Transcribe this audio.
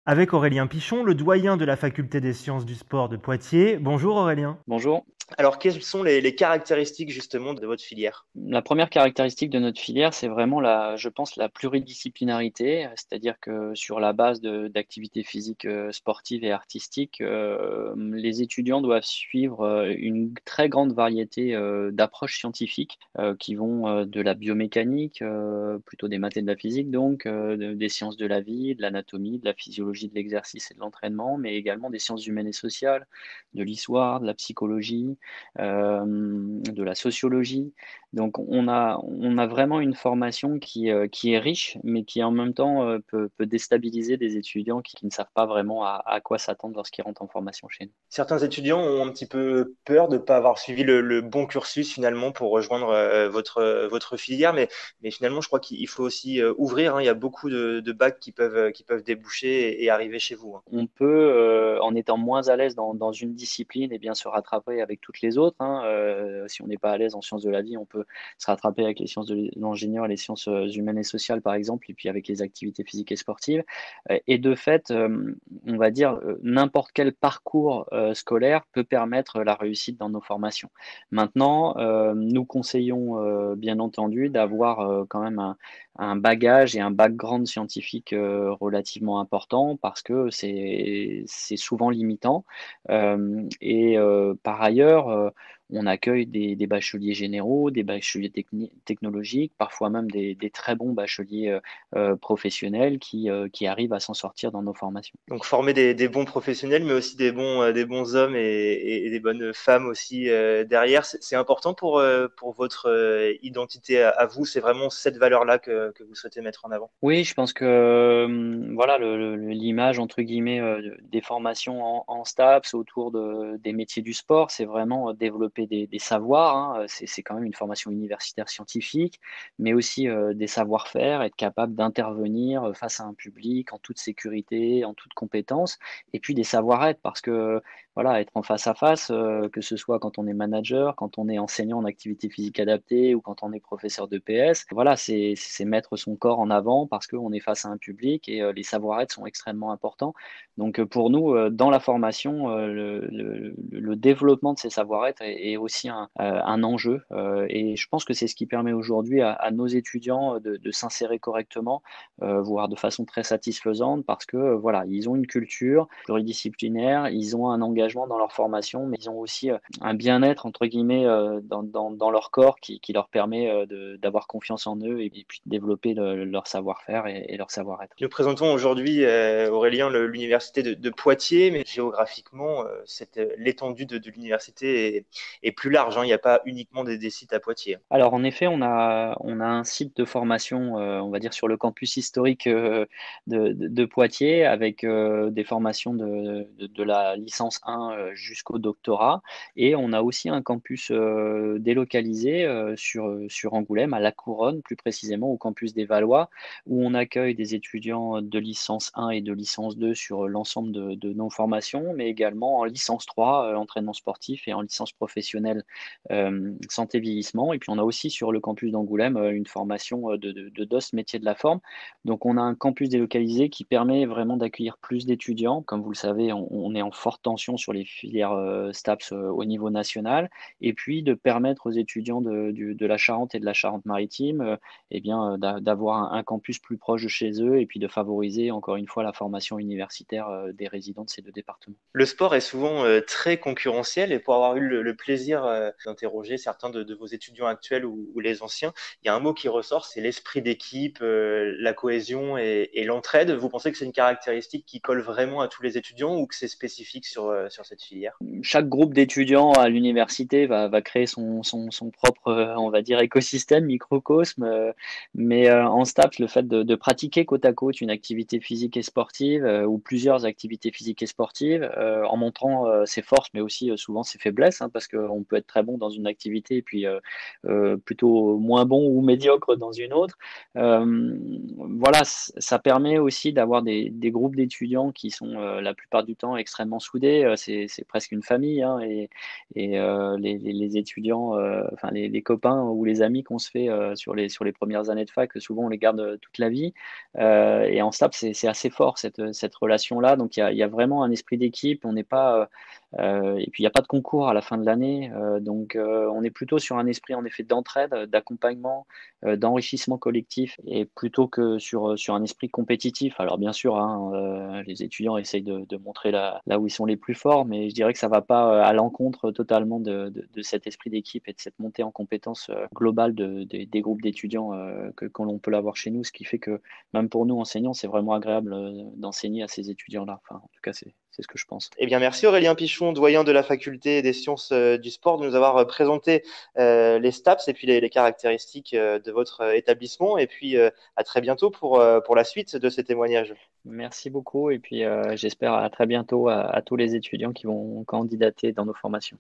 avec Aurélien Pichon, le doyen de la faculté des sciences du sport de Poitiers. Bonjour Aurélien. Bonjour. Alors, quelles sont les caractéristiques justement de votre filière? La première caractéristique de notre filière, c'est vraiment je pense, la pluridisciplinarité, c'est-à-dire que sur la base d'activités physiques, sportives et artistiques, les étudiants doivent suivre une très grande variété d'approches scientifiques qui vont de la biomécanique, plutôt des maths et de la physique, donc des sciences de la vie, de l'anatomie, de la physiologie de l'exercice et de l'entraînement, mais également des sciences humaines et sociales, de l'histoire, de la psychologie, de la sociologie. Donc on a vraiment une formation qui est riche, mais qui en même temps peut déstabiliser des étudiants qui ne savent pas vraiment à quoi s'attendre lorsqu'ils rentrent en formation chez nous. Certains étudiants ont un petit peu peur de ne pas avoir suivi le bon cursus finalement pour rejoindre votre filière, mais finalement, je crois qu'il faut aussi ouvrir, hein. Il y a beaucoup de bacs qui peuvent déboucher et arriver chez vous, hein. On peut, en étant moins à l'aise dans une discipline, et bien se rattraper avec toutes les autres, hein. Si on n'est pas à l'aise en sciences de la vie, on peut se rattraper avec les sciences de l'ingénieur et les sciences humaines et sociales, par exemple, et puis avec les activités physiques et sportives. Et de fait, on va dire, n'importe quel parcours scolaire peut permettre la réussite dans nos formations. Maintenant, nous conseillons bien entendu d'avoir quand même un bagage et un background scientifique relativement important parce que c'est souvent limitant. Par ailleurs, on accueille des bacheliers généraux, des bacheliers technologiques, parfois même des très bons bacheliers professionnels qui arrivent à s'en sortir dans nos formations. Donc former des bons professionnels, mais aussi des bons hommes et des bonnes femmes aussi derrière, c'est important pour votre identité à vous. C'est vraiment cette valeur-là que vous souhaitez mettre en avant. Oui, je pense que voilà l'image entre guillemets des formations en STAPS autour des métiers du sport, c'est vraiment développer des savoirs, hein. C'est quand même une formation universitaire scientifique, mais aussi des savoir-faire, être capable d'intervenir face à un public en toute sécurité, en toute compétence, et puis des savoir-être parce que voilà, être en face à face, que ce soit quand on est manager, quand on est enseignant en activité physique adaptée ou quand on est professeur de PS, voilà, c'est mettre son corps en avant parce qu'on est face à un public et les savoir-être sont extrêmement importants. Donc pour nous, dans la formation, le développement de ces savoir-être est aussi un enjeu et je pense que c'est ce qui permet aujourd'hui à nos étudiants de s'insérer correctement, voire de façon très satisfaisante parce que voilà, ils ont une culture pluridisciplinaire, ils ont un engagement dans leur formation, mais ils ont aussi un bien-être entre guillemets dans leur corps qui leur permet d'avoir confiance en eux et puis de développer leur savoir-faire et leur savoir-être. Nous présentons aujourd'hui, Aurélien, l'université de Poitiers, mais géographiquement, l'étendue de l'université est plus large, hein. Il n'y a pas uniquement des sites à Poitiers. Alors en effet, on a un site de formation, on va dire sur le campus historique de Poitiers, avec des formations de la licence 1 jusqu'au doctorat. Et on a aussi un campus délocalisé sur Angoulême, à La Couronne, plus précisément au campus des Valois, où on accueille des étudiants de licence 1 et de licence 2 sur l'ensemble de nos formations, mais également en licence 3, entraînement sportif, et en licence professionnelle santé vieillissement. Et puis on a aussi sur le campus d'Angoulême une formation de DOS métier de la forme. Donc on a un campus délocalisé qui permet vraiment d'accueillir plus d'étudiants. Comme vous le savez, on est en forte tension sur les filières STAPS au niveau national. Et puis de permettre aux étudiants de la Charente et de la Charente-Maritime eh bien, d'avoir un campus plus proche de chez eux et puis de favoriser encore une fois la formation universitaire des résidents de ces deux départements. Le sport est souvent très concurrentiel et pour avoir eu le plaisir d'interroger certains de vos étudiants actuels ou les anciens, il y a un mot qui ressort, c'est l'esprit d'équipe, la cohésion et l'entraide. Vous pensez que c'est une caractéristique qui colle vraiment à tous les étudiants ou que c'est spécifique sur cette filière? Chaque groupe d'étudiants à l'université va créer son propre, on va dire, écosystème, microcosme. Mais en STAPS, le fait de pratiquer côte à côte une activité physique et sportive ou plusieurs activités physiques et sportives, en montrant ses forces, mais aussi souvent ses faiblesses, hein, parce que qu'on peut être très bon dans une activité et puis plutôt moins bon ou médiocre dans une autre. Voilà, ça permet aussi d'avoir des groupes d'étudiants qui sont la plupart du temps extrêmement soudés. C'est presque une famille, hein, et les étudiants, enfin les copains ou les amis qu'on se fait sur les premières années de fac, souvent on les garde toute la vie. Et en STAPS, c'est assez fort cette relation-là. Donc il y a vraiment un esprit d'équipe. On n'est pas et puis il n'y a pas de concours à la fin de l'année, donc on est plutôt sur un esprit en effet d'entraide, d'accompagnement, d'enrichissement collectif, et plutôt que sur un esprit compétitif. Alors bien sûr, hein, les étudiants essayent de montrer là où ils sont les plus forts, mais je dirais que ça va pas à l'encontre totalement de cet esprit d'équipe et de cette montée en compétences globale des groupes d'étudiants que l'on peut l'avoir chez nous, ce qui fait que même pour nous enseignants, c'est vraiment agréable d'enseigner à ces étudiants-là. Enfin, en tout cas, c'est ce que je pense. Eh bien, merci Aurélien Pichon, doyen de la faculté des sciences du sport, de nous avoir présenté les STAPS et puis les caractéristiques de votre établissement. Et puis, à très bientôt pour la suite de ces témoignages. Merci beaucoup et puis j'espère à très bientôt à tous les étudiants qui vont candidater dans nos formations.